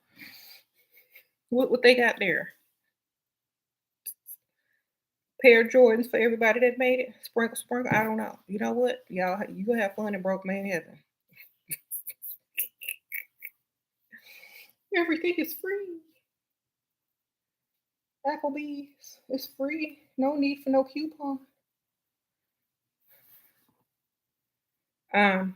What they got there? Pair of Jordans for everybody that made it. Sprinkle Sprinkle. I don't know. You know what? Y'all, you gonna have fun in broke man heaven. Everything is free. Applebee's is free. No need for no coupon. Um,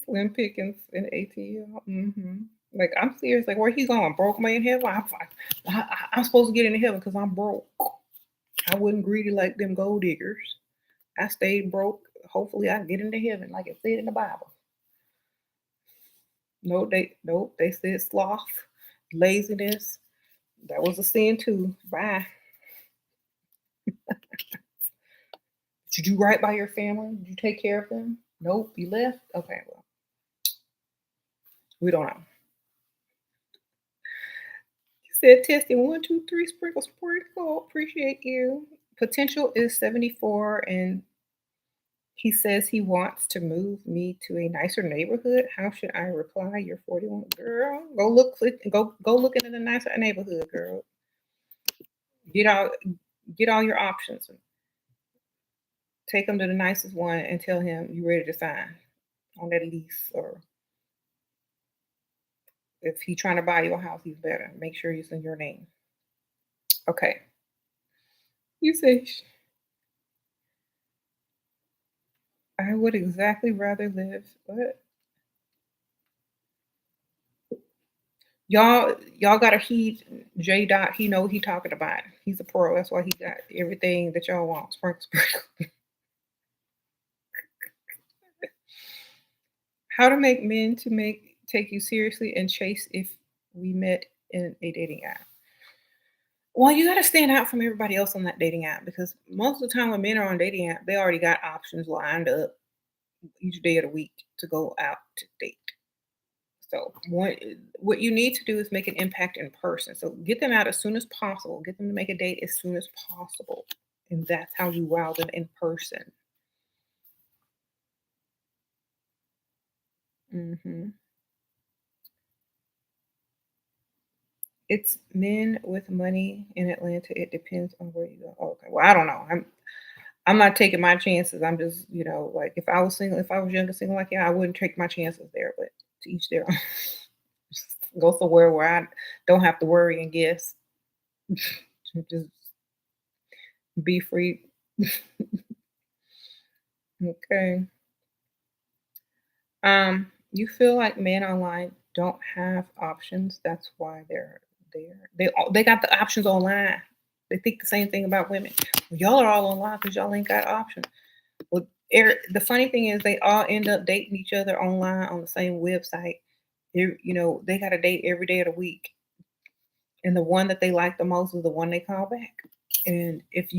Slim Pickens and ATL. Like I'm serious. Like where he going? Broke man heaven? I'm supposed to get into heaven because I'm broke. I wasn't greedy like them gold diggers. I stayed broke. Hopefully I get into heaven like it said in the Bible. They said sloth, laziness. That was a sin too. Bye. Did you do right by your family? Did you take care of them? Nope. You left? Okay, well, we don't know. You said testing 1, 2, 3, sprinkle, sprinkle. Appreciate you. Potential is 74 and he says he wants to move me to a nicer neighborhood. How should I reply? You're 41. Girl, go look into the nicer neighborhood, girl. Get all get all your options. Take him to the nicest one and tell him you're ready to sign on that lease. Or if he's trying to buy you a house, he's better. Make sure it's in your name. Okay. You say I would exactly rather live. What? Y'all gotta heed J Dot. He know what he talking about. He's a pro. That's why he got everything that y'all want. Sprinkle, sprinkle. How to make men to make take you seriously and chase if we met in a dating app. Well, you gotta stand out from everybody else on that dating app because most of the time when men are on dating app, they already got options lined up each day of the week to go out to date. So what you need to do is make an impact in person. So get them out as soon as possible. Get them to make a date as soon as possible, and that's how you wow them in person. hmm It's men with money in Atlanta. It depends on where you go. Oh, okay. Well, I don't know. I'm not taking my chances. I'm just, like if I was single, if I was young and single like yeah, I wouldn't take my chances there. But to each their own. Just go somewhere where I don't have to worry and guess. Just be free. Okay. You feel like men online don't have options. That's why there. They got the options online. They think the same thing about women. Well, y'all are all online because y'all ain't got options. Well, the funny thing is they all end up dating each other online on the same website. They got a date every day of the week, and the one that they like the most is the one they call back. And if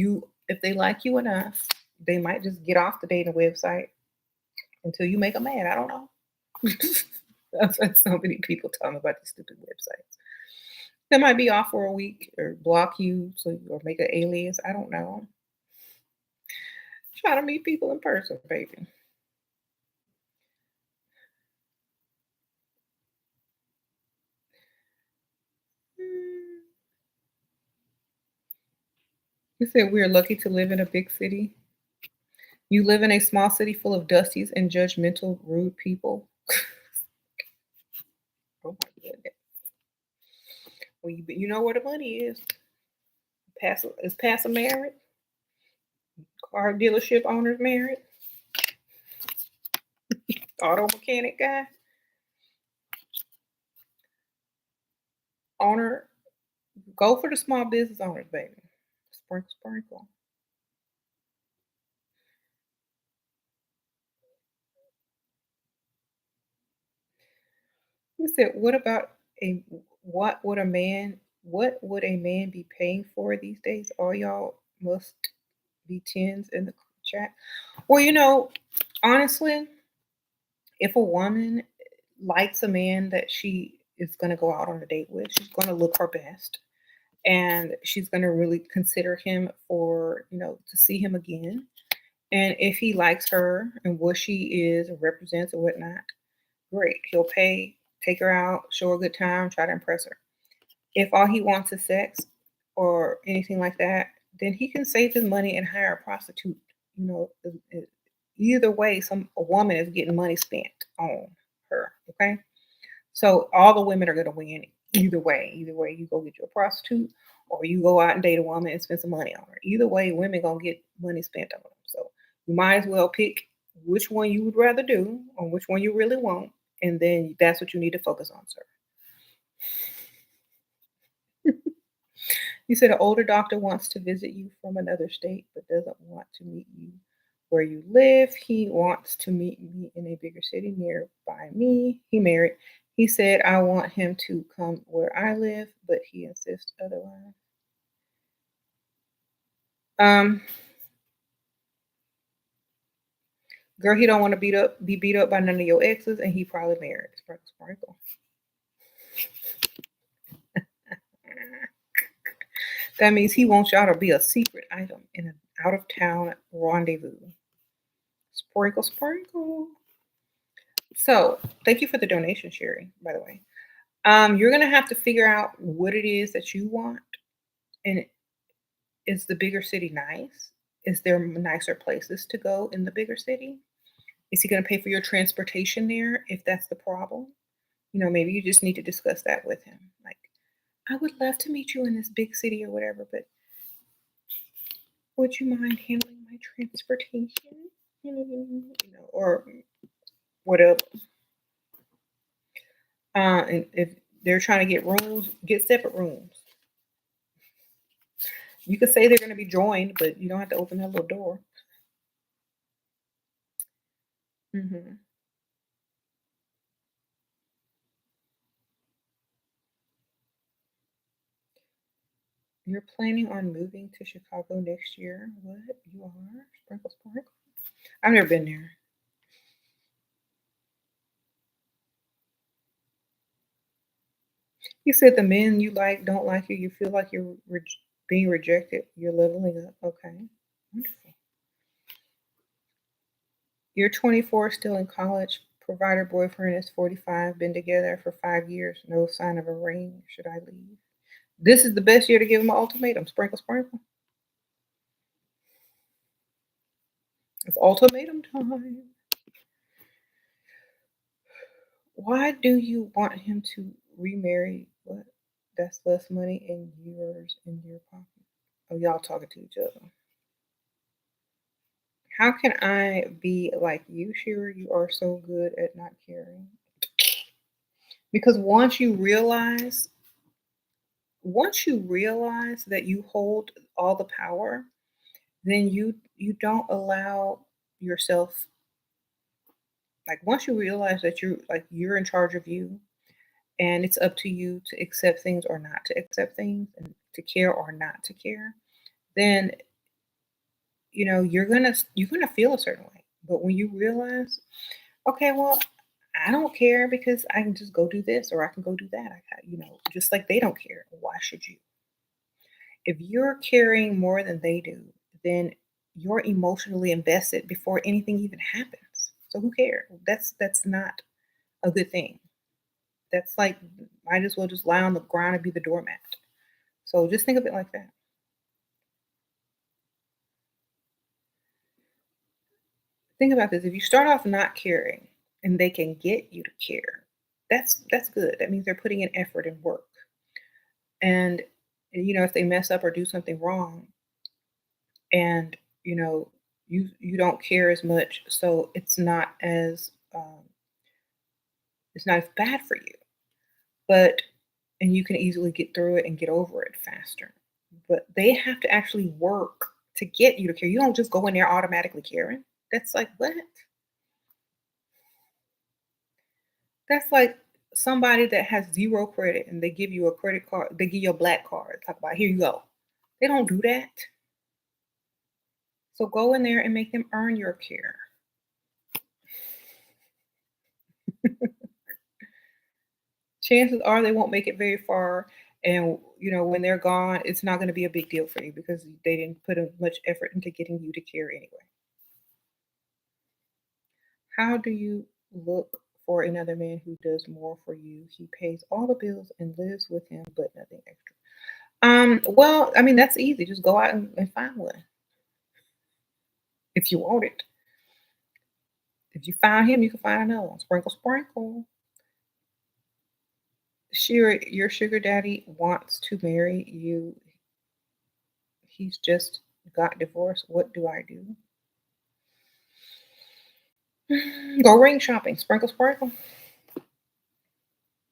they like you enough, they might just get off the dating website until you make them mad. I don't know. I've had so many people tell me about these stupid websites. They might be off for a week or block you or make an alias. I don't know. Try to meet people in person, baby. Mm. You said we're lucky to live in a big city. You live in a small city full of dusties and judgmental, rude people. Oh my goodness. Well, you know where the money is. Is Pastor married? Car dealership owners married? Auto mechanic guy? Owner? Go for the small business owners, baby. Sprinkle, sprinkle. You said, a what would a man be paying for these days? All y'all must be tens in the chat. Well, honestly, if a woman likes a man that she is going to go out on a date with, she's going to look her best and she's going to really consider him to see him again. And if he likes her and what she is and represents or whatnot, great. He'll pay, take her out, show her a good time, try to impress her. If all he wants is sex or anything like that, then he can save his money and hire a prostitute. You know, either way, a woman is getting money spent on her. Okay, so all the women are going to win either way. Either way, you go get your prostitute or you go out and date a woman and spend some money on her. Either way, women gonna get money spent on them. So you might as well pick which one you would rather do or which one you really want, and then that's what you need to focus on, sir. You said an older doctor wants to visit you from another state but doesn't want to meet you where you live. He wants to meet me in a bigger city nearby me. He married. He said I want him to come where I live, but he insists otherwise. Um, Girl, he don't want to be beat up by none of your exes, and he probably married. Sprinkle, sprinkle. That means he wants y'all to be a secret item in an out of town rendezvous. Sprinkle, sprinkle. So, thank you for the donation, Sherry, by the way. You're going to have to figure out what it is that you want. And is the bigger city nice? Is there nicer places to go in the bigger city? Is he going to pay for your transportation there if that's the problem? Maybe you just need to discuss that with him. Like, I would love to meet you in this big city or whatever, but would you mind handling my transportation? Or whatever. And if they're trying to get rooms, get separate rooms. You could say they're going to be joined, but you don't have to open that little door. Hmm. You're planning on moving to Chicago next year? What? You are? Sprinkle, sprinkle. I've never been there. You said the men you like don't like you. You feel like you're being rejected. You're leveling up. Okay. Wonderful. You're 24, still in college. Provider boyfriend is 45. Been together for 5 years. No sign of a ring. Should I leave? This is the best year to give him an ultimatum. Sprinkle, sprinkle. It's ultimatum time. Why do you want him to remarry? What? That's less money in yours in your pocket. Oh, y'all talking to each other. How can I be like you, Shira? You are so good at not caring. Because once you realize once you realize that you hold all the power, then you don't allow yourself, like, once you realize that you're in charge of you, and it's up to you to accept things or not to accept things, and to care or not to care, then you're gonna feel a certain way. But when you realize, okay, well, I don't care because I can just go do this or I can go do that. Just like they don't care. Why should you? If you're caring more than they do, then you're emotionally invested before anything even happens. So who cares? That's not a good thing. That's like, might as well just lie on the ground and be the doormat. So just think of it like that. Think about this. If you start off not caring and they can get you to care, that's good. That means they're putting in effort and work. And if they mess up or do something wrong, and you know you don't care as much, so it's not as bad for you. But and you can easily get through it and get over it faster. But they have to actually work to get you to care. You don't just go in there automatically caring. That's like what? That's like somebody that has zero credit and they give you a credit card, they give you a black card. Talk about, here you go. They don't do that. So go in there and make them earn your care. Chances are they won't make it very far. And when they're gone, it's not going to be a big deal for you because they didn't put as much effort into getting you to care anyway. How do you look for another man who does more for you? He pays all the bills and lives with him, but nothing extra. Well, I mean, that's easy. Just go out and find one if you want it. If you find him, you can find another one. Sprinkle, sprinkle. Your sugar daddy wants to marry you. He's just got divorced. What do I do? Go ring shopping. Sprinkle, sprinkle.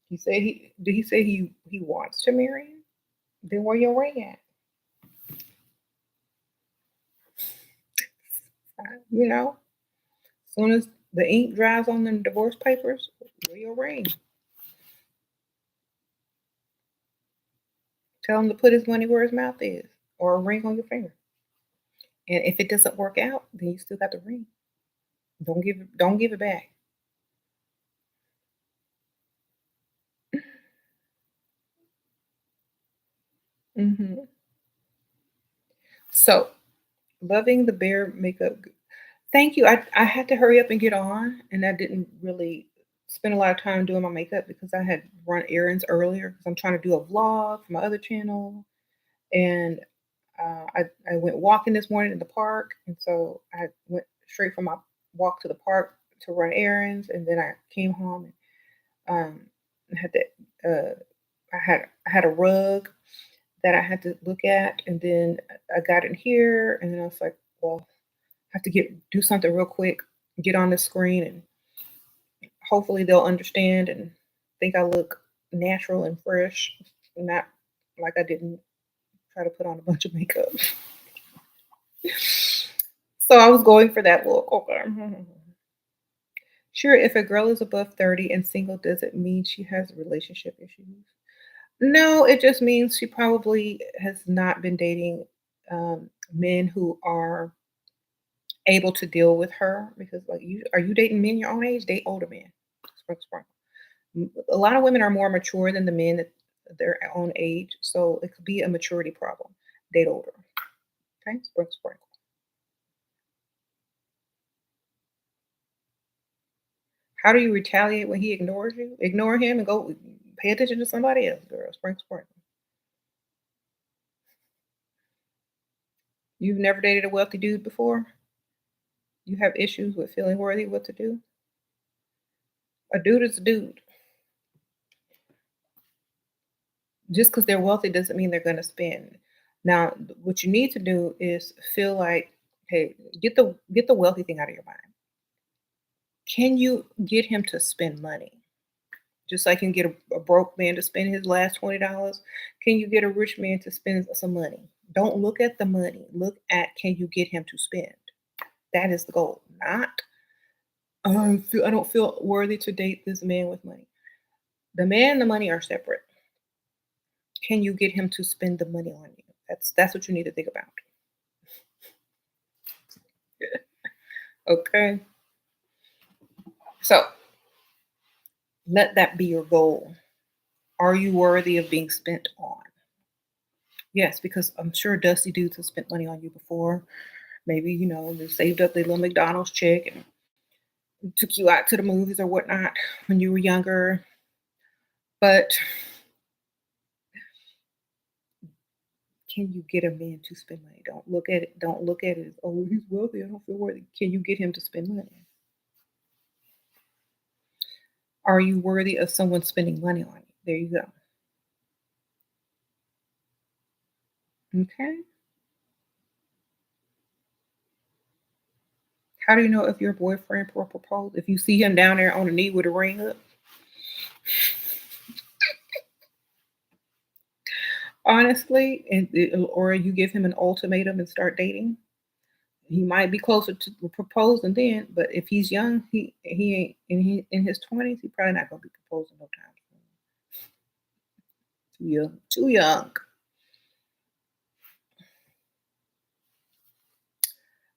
Did he say he wants to marry you? Then where your ring at? You know, as soon as the ink dries on them divorce papers, where your ring? Tell him to put his money where his mouth is, or a ring on your finger. And if it doesn't work out, then you still got the ring. Don't give it back. Hmm. So, loving the bare makeup. Thank you. I had to hurry up and get on, and I didn't really spend a lot of time doing my makeup because I had run errands earlier because I'm trying to do a vlog for my other channel. And I went walking this morning in the park, and so I went straight from my walk to the park to run errands, and then I came home and had to I had a rug that I had to look at, and then I got in here, and then I was like, well, I have to get do something real quick, get on the screen, and hopefully they'll understand and think I look natural and fresh, and not like I didn't try to put on a bunch of makeup. So I was going for that look. Okay. Sure, if a girl is above 30 and single, does it mean she has relationship issues? No, it just means she probably has not been dating men who are able to deal with her, because like, you dating men your own age? Date older men. Sprinkle, sprinkle. A lot of women are more mature than the men at their own age, so it could be a maturity problem. Date older. Okay, sprinkle, sprinkle. How do you retaliate when he ignores you? Ignore him and go pay attention to somebody else, girl. Sprinkle, sprinkle. You've never dated a wealthy dude before? You have issues with feeling worthy what to do? A dude is a dude. Just because they're wealthy doesn't mean they're going to spend. Now, what you need to do is feel like, hey, get the wealthy thing out of your mind. Can you get him to spend money? Just like you can get a broke man to spend his last $20, can you get a rich man to spend some money? Don't look at the money. Look at, can you get him to spend? That is the goal. Not, I don't feel worthy to date this man with money. The man and the money are separate. Can you get him to spend the money on you? That's what you need to think about. Okay. So let that be your goal. Are you worthy of being spent on? Yes, because I'm sure dusty dudes have spent money on you before. Maybe, they saved up their little McDonald's check and took you out to the movies or whatnot when you were younger. But can you get a man to spend money? Don't look at it. Don't look at it as, oh, he's wealthy. I don't feel worthy. Can you get him to spend money? Are you worthy of someone spending money on you? There you go. Okay. How do you know if your boyfriend will propose? If you see him down there on a knee with a ring up, honestly, or you give him an ultimatum and start dating, he might be closer to proposing then. But if he's young, he ain't in his 20s. He probably not gonna be proposing no time soon. Too young. Too young.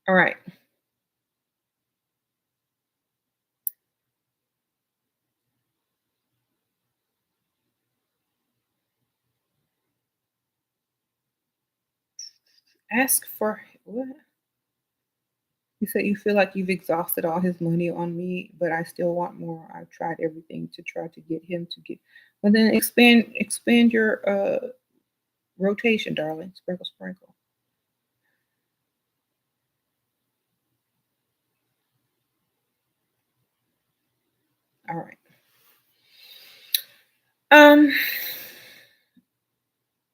All right. Ask for what? You said you feel like you've exhausted all his money on me, but I still want more. I've tried everything to try to get him to get. Well, then expand your rotation, darling. Sprinkle, sprinkle. All right. Um,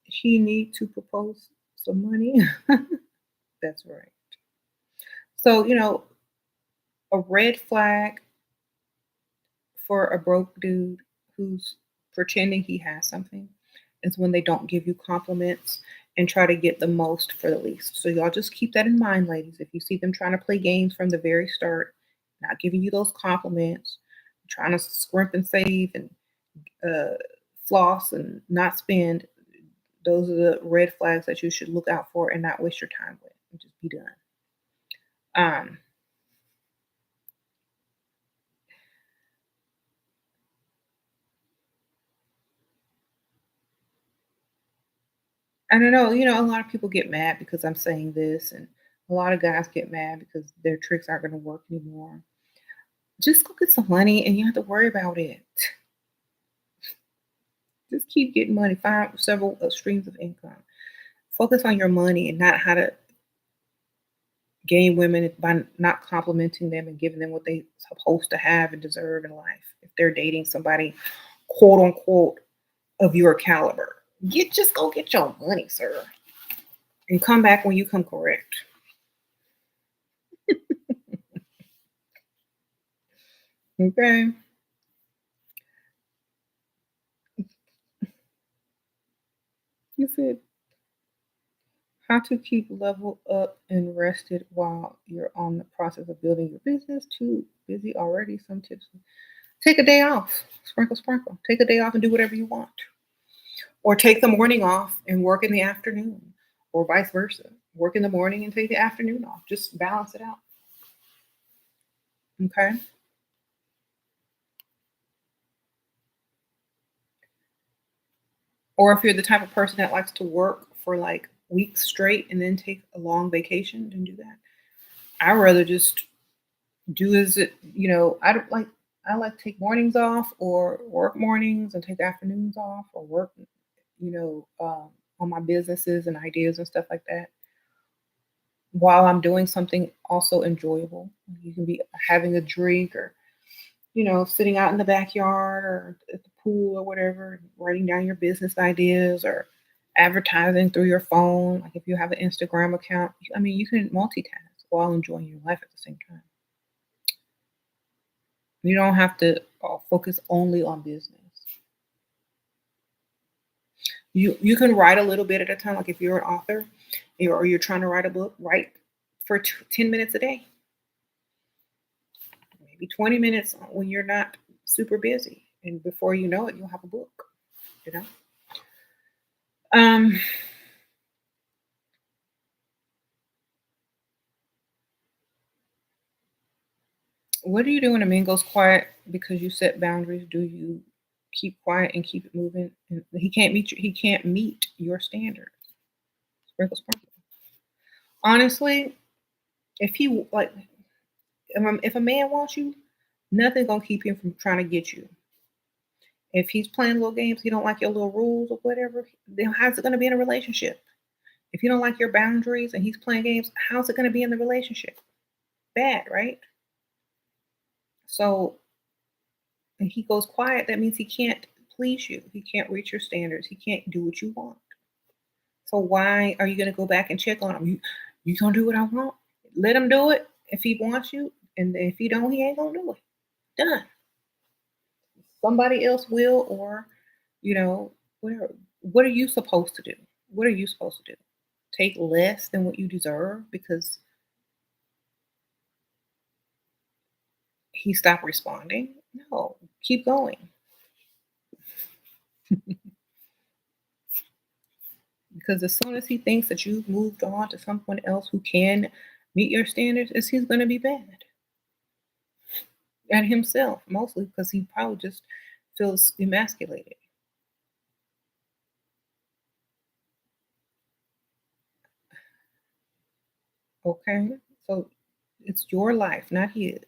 he need to propose some money. That's right. So a red flag for a broke dude who's pretending he has something is when they don't give you compliments and try to get the most for the least. So y'all just keep that in mind, ladies. If you see them trying to play games from the very start, not giving you those compliments, trying to scrimp and save and uh, floss and not spend, those are the red flags that you should look out for and not waste your time with and just be done. Um, I don't know. A lot of people get mad because I'm saying this, and a lot of guys get mad because their tricks aren't going to work anymore. Just go get some money and you don't have to worry about it. Just keep getting money, find several streams of income. Focus on your money and not how to gain women by not complimenting them and giving them what they supposed to have and deserve in life. If they're dating somebody, quote unquote, of your caliber, just go get your money, sir, and come back when you come correct. Okay. You said how to keep level up and rested while you're on the process of building your business. Too busy already. Some tips. Take a day off. Sprinkle, sprinkle. Take a day off and do whatever you want. Or take the morning off and work in the afternoon. Or vice versa. Work in the morning and take the afternoon off. Just balance it out. Okay. Or if you're the type of person that likes to work for like weeks straight and then take a long vacation, then do that. I'd rather just do as it, I don't like, I like to take mornings off or work mornings and take afternoons off or work, on my businesses and ideas and stuff like that while I'm doing something also enjoyable. You can be having a drink or, sitting out in the backyard or at the pool or whatever, writing down your business ideas or advertising through your phone. Like if you have an Instagram account, I mean, you can multitask while enjoying your life at the same time. You don't have to focus only on business. You can write a little bit at a time. Like if you're an author, or you're trying to write a book, write for 10 minutes a day, maybe 20 minutes when you're not super busy. And before you know it, you'll have a book, you know? Um, what do you do when a man goes quiet because you set boundaries? Do you keep quiet and keep it moving? And he can't meet your standards. Sprinkle, sprinkle. Honestly, if he like if a man wants you, nothing's gonna keep him from trying to get you. If he's playing little games, he don't like your little rules or whatever, then how's it gonna be in a relationship? If you don't like your boundaries and he's playing games, how's it gonna be in the relationship? Bad, right? So and he goes quiet, that means he can't please you. He can't reach your standards. He can't do what you want. So why are you gonna go back and check on him? You gonna do what I want? Let him do it if he wants you, and if he don't, he ain't gonna do it. Done. Somebody else will, or whatever. What are you supposed to do? What are you supposed to do? Take less than what you deserve because he stopped responding? No, keep going. Because as soon as he thinks that you've moved on to someone else who can meet your standards, is he's going to be bad at himself, mostly because he probably just feels emasculated. Okay, so it's your life, not his.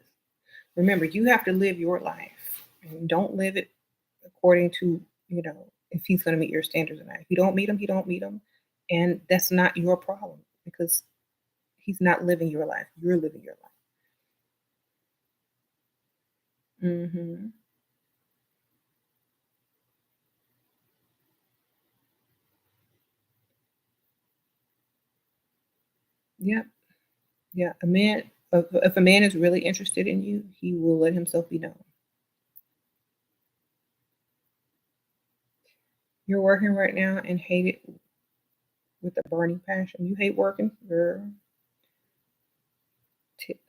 Remember, you have to live your life, and don't live it according to if he's going to meet your standards or not. If you don't meet him, he don't meet him, and that's not your problem because he's not living your life. You're living your life. Hmm. Yeah, yeah. If a man is really interested in you, he will let himself be known. You're working right now and hate it with a burning passion. You hate working, girl. T-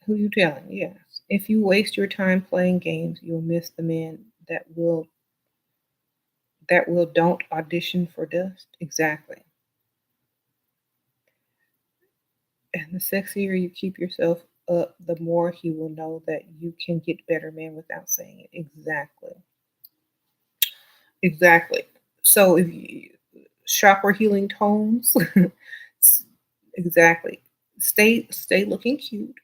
who you telling? Yes. If you waste your time playing games, you'll miss the men that will don't audition for dust. Exactly. And the sexier you keep yourself up, the more he will know that you can get better men without saying it. Exactly. Exactly. So if you chakra healing tones, exactly. Stay looking cute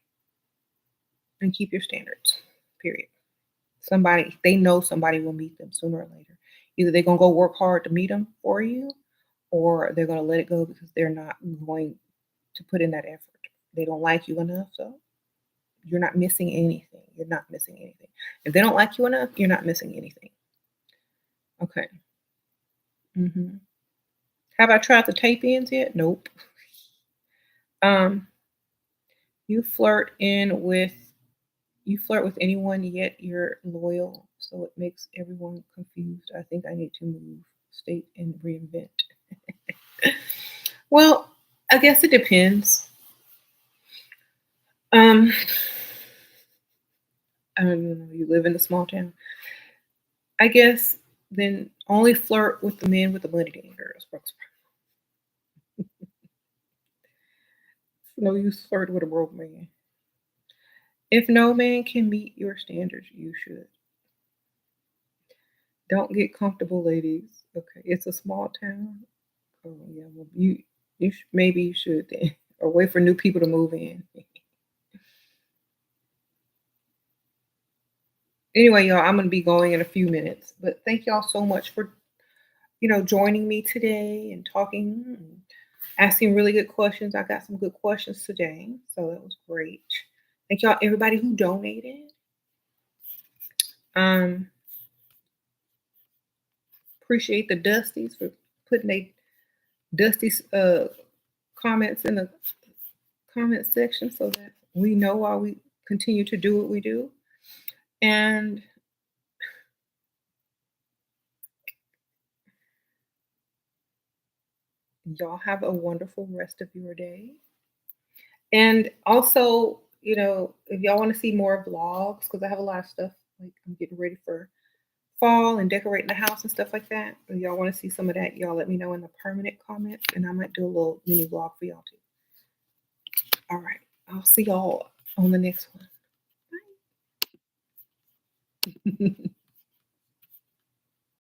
and keep your standards. Period. They know somebody will meet them sooner or later. Either they're gonna go work hard to meet them for you, or they're gonna let it go because they're not going to put in that effort. They don't like you enough, so you're not missing anything. You're not missing anything. If they don't like you enough, you're not missing anything. Okay. Hmm. Have I tried the tape ins yet? Nope. Um, you flirt in with you flirt with anyone, yet you're loyal, so it makes everyone confused. I think I need to move state and reinvent. Well, I guess it depends. Um, I don't know. You live in a small town. I guess then only flirt with the men with the money to girls. No use flirting with a broke man. If no man can meet your standards, you should. Don't get comfortable, ladies. Okay, it's a small town. Oh yeah, well maybe you should then, or wait for new people to move in. Anyway, y'all, I'm gonna be going in a few minutes, but thank y'all so much for joining me today and talking, and asking really good questions. I got some good questions today, so that was great. Thank y'all, everybody who donated. Um, appreciate the Dusties for putting their Dusty comments in the comment section so that we know why we continue to do what we do. And Y'all have a wonderful rest of your day. And also, if y'all want to see more vlogs, because I have a lot of stuff, like I'm getting ready for fall and decorating the house and stuff like that. If y'all want to see some of that, y'all let me know in the permanent comments, and I might do a little mini vlog for y'all too. All right. I'll see y'all on the next one. Bye.